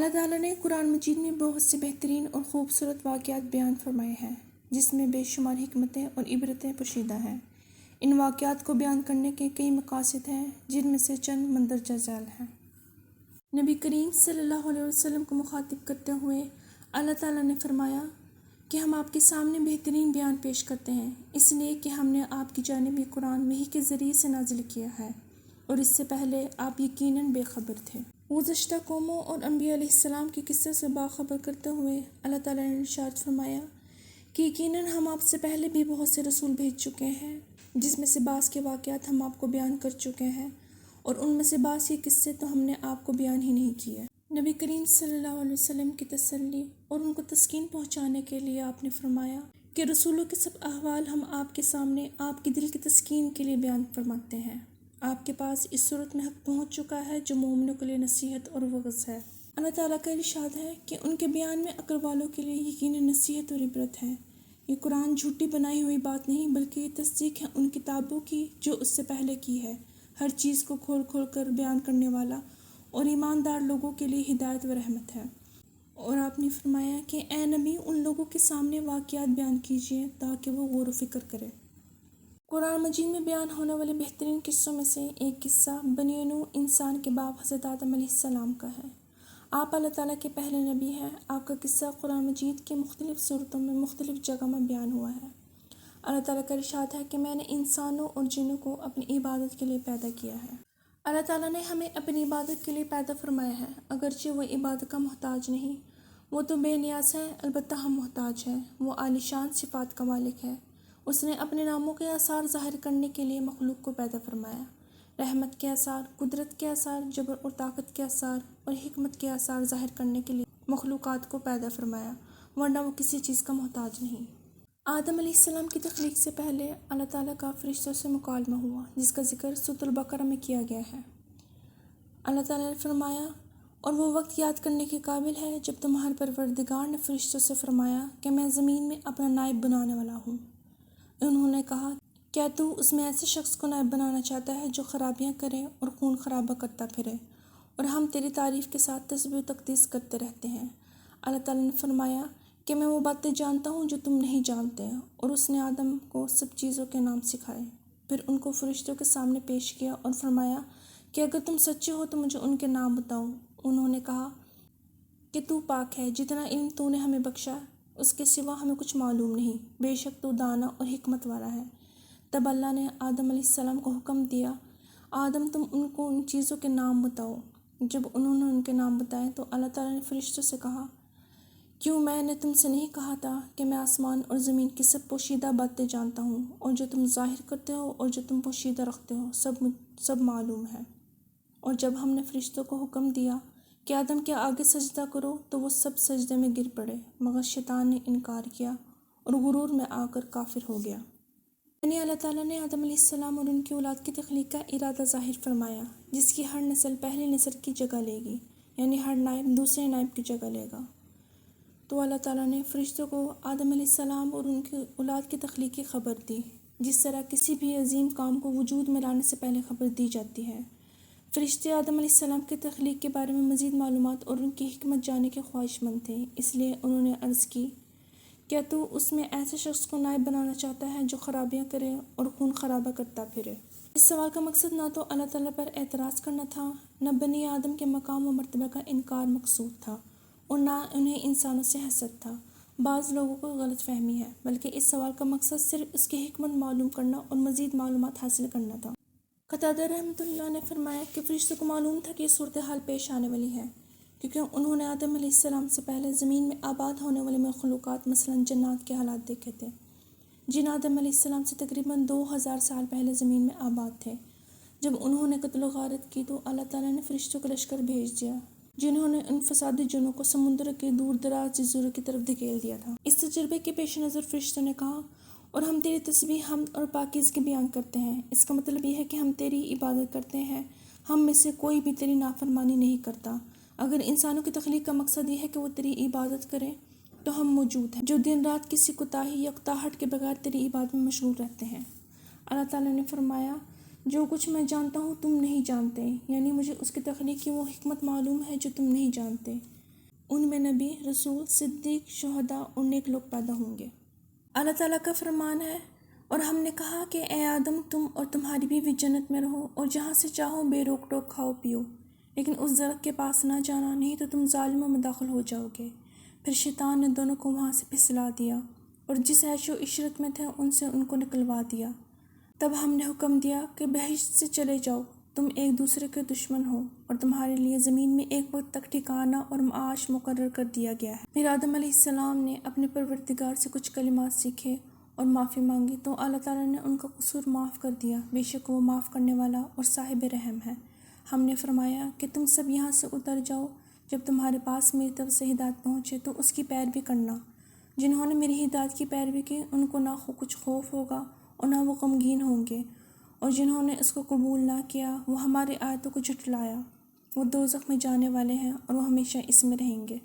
اللہ تعالیٰ نے قرآن مجید میں بہت سے بہترین اور خوبصورت واقعات بیان فرمائے ہیں جس میں بے شمار حکمتیں اور عبرتیں پوشیدہ ہیں۔ ان واقعات کو بیان کرنے کے کئی مقاصد ہیں جن میں سے چند مندرجہ ذیل ہیں۔ نبی کریم صلی اللہ علیہ وسلم کو مخاطب کرتے ہوئے اللہ تعالیٰ نے فرمایا کہ ہم آپ کے سامنے بہترین بیان پیش کرتے ہیں اس لیے کہ ہم نے آپ کی جانب یہ قرآن وحی کے ذریعے سے نازل کیا ہے اور اس سے پہلے آپ یقیناً بے خبر تھے۔ گزشتہ قوموں اور انبیاء علیہ السلام کے قصے سے باخبر کرتے ہوئے اللہ تعالیٰ نے ارشاد فرمایا کہ یقیناً ہم آپ سے پہلے بھی بہت سے رسول بھیج چکے ہیں جس میں سے بعض کے واقعات ہم آپ کو بیان کر چکے ہیں اور ان میں سے بعض کے قصے تو ہم نے آپ کو بیان ہی نہیں کیے۔ نبی کریم صلی اللہ علیہ وسلم کی تسلی اور ان کو تسکین پہنچانے کے لیے آپ نے فرمایا کہ رسولوں کے سب احوال ہم آپ کے سامنے آپ کی دل کی تسکین کے لیے بیان فرماتے ہیں۔ آپ کے پاس اس صورت میں حق پہنچ چکا ہے جو مومنوں کے لیے نصیحت اور وعظ ہے۔ اللہ تعالیٰ کا ارشاد ہے کہ ان کے بیان میں عقل والوں کے لیے یقیناً نصیحت اور عبرت ہے۔ یہ قرآن جھوٹی بنائی ہوئی بات نہیں بلکہ یہ تصدیق ہے ان کتابوں کی جو اس سے پہلے کی ہے، ہر چیز کو کھول کھول کر بیان کرنے والا اور ایماندار لوگوں کے لیے ہدایت و رحمت ہے۔ اور آپ نے فرمایا کہ اے نبی ان لوگوں کے سامنے واقعات بیان کیجیے تاکہ وہ غور و فکر کرے۔ قرآن مجید میں بیان ہونے والے بہترین قصوں میں سے ایک قصہ بنی نوح انسان کے باپ حضرت آدم علیہ السلام کا ہے۔ آپ اللہ تعالیٰ کے پہلے نبی ہیں۔ آپ کا قصہ قرآن مجید کی مختلف صورتوں میں مختلف جگہ میں بیان ہوا ہے۔ اللہ تعالیٰ کا ارشاد ہے کہ میں نے انسانوں اور جنوں کو اپنی عبادت کے لیے پیدا کیا ہے۔ اللہ تعالیٰ نے ہمیں اپنی عبادت کے لیے پیدا فرمایا ہے، اگرچہ وہ عبادت کا محتاج نہیں، وہ تو بے نیاز ہے، البتہ ہم محتاج ہیں۔ وہ عالی شان صفات کا مالک ہے۔ اس نے اپنے ناموں کے آثار ظاہر کرنے کے لیے مخلوق کو پیدا فرمایا۔ رحمت کے آثار، قدرت کے آثار، جبر اور طاقت کے آثار اور حکمت کے آثار ظاہر کرنے کے لیے مخلوقات کو پیدا فرمایا، ورنہ وہ کسی چیز کا محتاج نہیں۔ آدم علیہ السلام کی تخلیق سے پہلے اللہ تعالیٰ کا فرشتوں سے مکالمہ ہوا جس کا ذکر سورۃ البقرہ میں کیا گیا ہے۔ اللہ تعالیٰ نے فرمایا اور وہ وقت یاد کرنے کے قابل ہے جب تمہارے پروردگار نے فرشتوں سے فرمایا کہ میں زمین میں اپنا نائب بنانے والا ہوں۔ انہوں نے کہا کیا تو اس میں ایسے شخص کو نائب بنانا چاہتا ہے جو خرابیاں کرے اور خون خرابہ کرتا پھرے، اور ہم تیری تعریف کے ساتھ تسبیح و تقدیس کرتے رہتے ہیں۔ اللہ تعالیٰ نے فرمایا کہ میں وہ باتیں جانتا ہوں جو تم نہیں جانتے، اور اس نے آدم کو سب چیزوں کے نام سکھائے، پھر ان کو فرشتوں کے سامنے پیش کیا اور فرمایا کہ اگر تم سچے ہو تو مجھے ان کے نام بتاؤ۔ انہوں نے کہا کہ تو پاک ہے، جتنا علم تو نے ہمیں بخشا اس کے سوا ہمیں کچھ معلوم نہیں، بے شک تو دانا اور حکمت والا ہے۔ تب اللہ نے آدم علیہ السلام کو حکم دیا آدم تم ان کو ان چیزوں کے نام بتاؤ۔ جب انہوں نے ان کے نام بتائے تو اللہ تعالیٰ نے فرشتوں سے کہا کیوں میں نے تم سے نہیں کہا تھا کہ میں آسمان اور زمین کی سب پوشیدہ باتیں جانتا ہوں، اور جو تم ظاہر کرتے ہو اور جو تم پوشیدہ رکھتے ہو سب معلوم ہے۔ اور جب ہم نے فرشتوں کو حکم دیا کہ آدم کے آگے سجدہ کرو تو وہ سب سجدے میں گر پڑے مگر شیطان نے انکار کیا اور غرور میں آ کر کافر ہو گیا۔ یعنی اللہ تعالیٰ نے آدم علیہ السلام اور ان کی اولاد کی تخلیق کا ارادہ ظاہر فرمایا جس کی ہر نسل پہلی نسل کی جگہ لے گی، یعنی ہر نائب دوسرے نائب کی جگہ لے گا۔ تو اللہ تعالیٰ نے فرشتوں کو آدم علیہ السلام اور ان کی اولاد کی تخلیق کی خبر دی، جس طرح کسی بھی عظیم کام کو وجود میں لانے سے پہلے خبر دی جاتی ہے۔ فرشتے آدم علیہ السلام کی تخلیق کے بارے میں مزید معلومات اور ان کی حکمت جاننے کے خواہش مند تھے، اس لیے انہوں نے عرض کی کیا تو اس میں ایسے شخص کو نائب بنانا چاہتا ہے جو خرابیاں کرے اور خون خرابہ کرتا پھرے؟ اس سوال کا مقصد نہ تو اللہ تعالیٰ پر اعتراض کرنا تھا، نہ بنی آدم کے مقام و مرتبہ کا انکار مقصود تھا، اور نہ انہیں انسانوں سے حسد تھا۔ بعض لوگوں کو غلط فہمی ہے، بلکہ اس سوال کا مقصد صرف اس کی حکمت معلوم کرنا اور مزید معلومات حاصل کرنا تھا۔ قتادہ رحمۃ اللہ نے فرمایا کہ فرشتوں کو معلوم تھا کہ یہ صورتحال پیش آنے والی ہے، کیونکہ انہوں نے آدم علیہ السلام سے پہلے زمین میں آباد ہونے والے مخلوقات مثلاً جنات کے حالات دیکھے تھے، جن آدم علیہ السلام سے تقریباً 2000 سال پہلے زمین میں آباد تھے۔ جب انہوں نے قتل و غارت کی تو اللہ تعالیٰ نے فرشتوں کا لشکر بھیج دیا جنہوں نے ان فسادی جنوں کو سمندر کے دور دراز جزیروں کی طرف دھکیل دیا تھا۔ اس تجربے کے پیش نظر فرشتوں نے کہا اور ہم تیری تسبیح، حمد اور پاکیزگی بیان کرتے ہیں۔ اس کا مطلب یہ ہے کہ ہم تیری عبادت کرتے ہیں، ہم میں سے کوئی بھی تیری نافرمانی نہیں کرتا۔ اگر انسانوں کی تخلیق کا مقصد یہ ہے کہ وہ تیری عبادت کریں تو ہم موجود ہیں جو دن رات کسی کوتاہی یا اکتاہٹ کے بغیر تیری عبادت میں مشغول رہتے ہیں۔ اللہ تعالیٰ نے فرمایا جو کچھ میں جانتا ہوں تم نہیں جانتے، یعنی مجھے اس کی تخلیق کی وہ حکمت معلوم ہے جو تم نہیں جانتے۔ ان میں نبی، رسول، صدیق، شہداء اور نیک لوگ پیدا ہوں گے۔ اللہ تعالیٰ کا فرمان ہے، اور ہم نے کہا کہ اے آدم تم اور تمہاری بیوی جنت میں رہو اور جہاں سے چاہو بے روک ٹوک کھاؤ پیو، لیکن اس درخت کے پاس نہ جانا، نہیں تو تم ظالموں میں داخل ہو جاؤ گے۔ پھر شیطان نے دونوں کو وہاں سے پھسلا دیا اور جس عیش و عشرت میں تھے ان سے ان کو نکلوا دیا۔ تب ہم نے حکم دیا کہ بہشت سے چلے جاؤ، تم ایک دوسرے کے دشمن ہو اور تمہارے لیے زمین میں ایک وقت تک ٹھکانہ اور معاش مقرر کر دیا گیا ہے۔ پھر آدم علیہ السلام نے اپنے پروردگار سے کچھ کلمات سیکھے اور معافی مانگی تو اللہ تعالیٰ نے ان کا قصور معاف کر دیا، بے شک وہ معاف کرنے والا اور صاحب رحم ہے۔ ہم نے فرمایا کہ تم سب یہاں سے اتر جاؤ، جب تمہارے پاس میری طرف سے ہدایت پہنچے تو اس کی پیروی کرنا۔ جنہوں نے میری ہدایت کی پیروی کی ان کو نہ کچھ خوف ہوگا اور نہ وہ غمگین ہوں گے، اور جنہوں نے اس کو قبول نہ کیا، وہ ہماری آیتوں کو جھٹلایا، وہ دوزخ میں جانے والے ہیں اور وہ ہمیشہ اس میں رہیں گے۔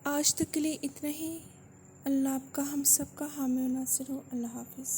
آج تک کے لیے اتنا ہی۔ اللہ آپ کا ہم سب کا حامی و ناصر ہو۔ اللہ حافظ۔